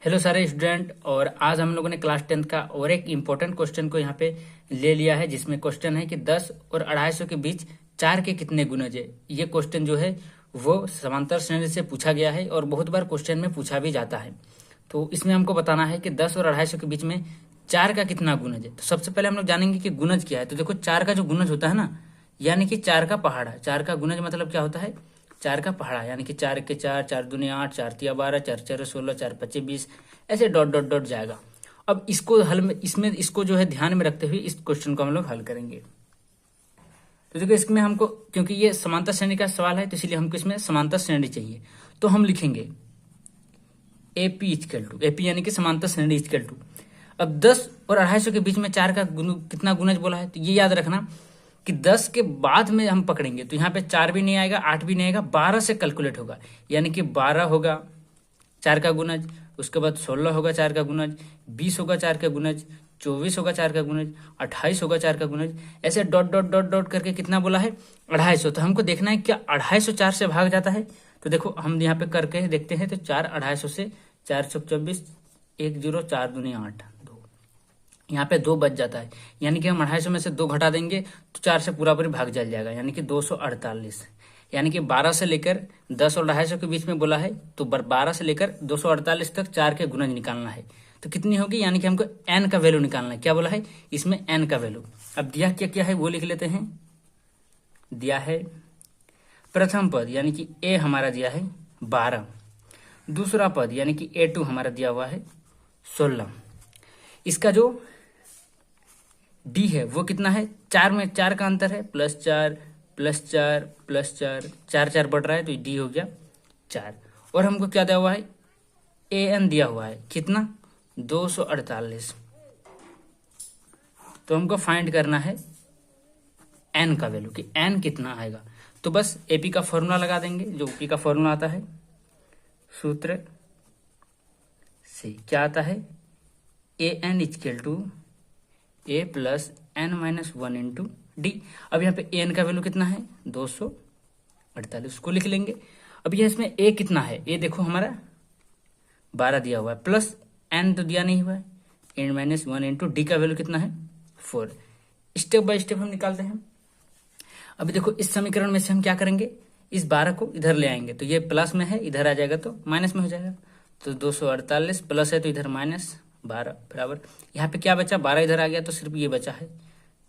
Hello सारे student, और आज हम लोगों ने क्लास 10th का और एक इम्पोर्टेंट क्वेश्चन को यहाँ पे ले लिया है, जिसमें क्वेश्चन है कि 10 और 250 के बीच 4 के कितने गुणज है। ये क्वेश्चन जो है वो समांतर श्रेणी से पूछा गया है और बहुत बार क्वेश्चन में पूछा भी जाता है। तो इसमें हमको बताना है कि 10 और 250 के बीच में 4 का कितना गुणज है। तो सबसे पहले हम लोग जानेंगे कि गुणज क्या है। तो देखो 4 का जो गुणज होता है ना, यानी कि 4 का पहाड़ा। 4 का गुणज मतलब क्या होता है? 4 का पहाड़ा, यानी कि 4 के 4, 4 दूनी 8, 4 तिया 12, 4 4 16, 4 25 20, ऐसे डॉट डॉट डॉट जाएगा। अब इसको हल में इसमें इसको जो है ध्यान में रखते हुए इस क्वेश्चन को हम लोग हल करेंगे। तो देखो इसमें हमको, क्योंकि ये समांतर श्रेणी का सवाल है तो इसलिए हमको इसमें समांतर श्रेणी चाहिए। तो हम लिखेंगे एपी इक्वल टू, एपी यानी कि समांतर श्रेणी इक्वल टू। अब 10 और 250 के बीच में 4 का कितना गुणज बोला है, तो ये याद रखना कि 10 के बाद में हम पकड़ेंगे तो यहाँ पे 4 भी नहीं आएगा, 8 भी नहीं आएगा, 12 से कैलकुलेट होगा। यानी कि 12 होगा 4 का गुणज, उसके बाद 16 होगा 4 का गुणज, 20 होगा 4 का गुणज, 24 होगा 4 का गुणज, 28 होगा 4 का गुणज, ऐसे डॉट डॉट डॉट डॉट करके कितना बोला है? 250। तो हमको देखना है क्या 250 4 से भाग जाता है। तो देखो हम यहाँ पे करके देखते हैं। तो 4 250 से 4 चौक 24, 1 0, 4 दूनी 8, 2, यहाँ पे 2 बच जाता है। यानी कि हम 250 में से 2 घटा देंगे तो 4 से पूरा पूरी भाग जल जाएगा, यानी कि 248। यानी कि 12 से लेकर 10 और 250 के बीच में बोला है, तो 12 से लेकर 248 तक 4 के गुणज निकालना है। तो कितनी होगी? यानी कि हमको n का वैल्यू निकालना है। क्या बोला है इसमें? n का वैल्यू। अब दिया क्या क्या है वो लिख लेते हैं। दिया है प्रथम पद यानी कि a हमारा दिया है 12, दूसरा पद यानी कि a2 हमारा दिया हुआ है 16, इसका जो d है वो कितना है? 4 में 4 का अंतर है, +4 +4 +4, 4 4 बढ़ रहा है तो d हो गया 4। और हमको क्या दिया हुआ है? an दिया हुआ है कितना? 248। तो हमको फाइंड करना है n का वैल्यू कि n कितना आएगा। तो बस एपी का फॉर्मूला लगा देंगे, जो पी का फॉर्मूला आता है सूत्र से क्या आता है? an equal to a plus n-1 into D. अब यहाँ पे an का वैल्यू कितना है? 248, उसको लिख लेंगे। अब यह इसमें a कितना है? a देखो हमारा 12 दिया हुआ है, प्लस n तो दिया नहीं हुआ है, n-1 इंटू डी का वैल्यू कितना है? 4। स्टेप बाय स्टेप हम निकालते हैं। अभी देखो इस समीकरण में से हम क्या करेंगे? इस 12 को इधर ले आएंगे, तो ये प्लस में है, इधर आ जाएगा तो माइनस में हो जाएगा। तो 248 प्लस है तो इधर -12 बराबर, यहाँ पे क्या बचा? 12 इधर आ गया तो सिर्फ ये बचा है,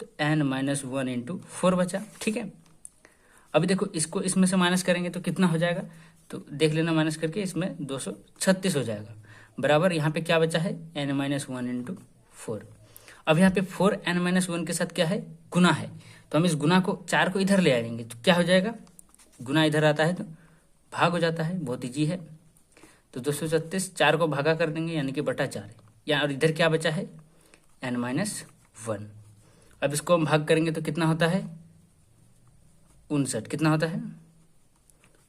तो n-1 इंटू 4 बचा। ठीक है, अभी देखो इसको इसमें से माइनस करेंगे तो कितना हो जाएगा? तो देख लेना, माइनस करके इसमें 236 हो जाएगा बराबर। यहाँ पे क्या बचा है? n-1 into 4। अब यहाँ पे 4n-1 के साथ क्या है? गुना है, तो हम इस गुना को 4 को इधर ले आएंगे तो क्या हो जाएगा? गुना इधर आता है तो भाग हो जाता है, बहुत ईजी है। तो 236 4 को भागा कर देंगे, यानी कि बटा 4 या, और इधर क्या बचा है? n-1। अब इसको हम भाग करेंगे तो कितना होता है? 59। कितना होता है?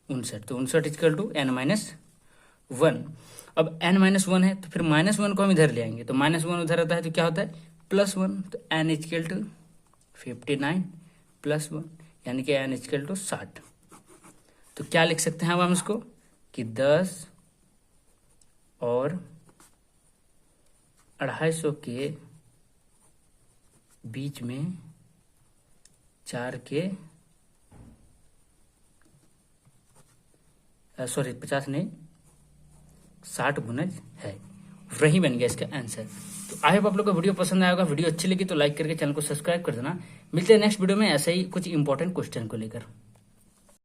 59। तो 59 इक्वल टू n-1। अब n-1 है तो फिर -1 को हम इधर ले आएंगे, तो -1 उधर आता है तो क्या होता है? +1। तो n इक्वल टू 59 +1, यानी कि n इक्वल टू 60। तो क्या लिख सकते हैं अब हम इसको कि 10 और 250 के बीच में 4 के 50 नहीं 60 गुणज है। वही बन गया इसका आंसर। तो आई होप आप लोग को वीडियो पसंद आएगा। वीडियो अच्छी लगी तो लाइक करके चैनल को सब्सक्राइब कर देना। मिलते हैं नेक्स्ट वीडियो में ऐसे ही कुछ इंपॉर्टेंट क्वेश्चन को लेकर।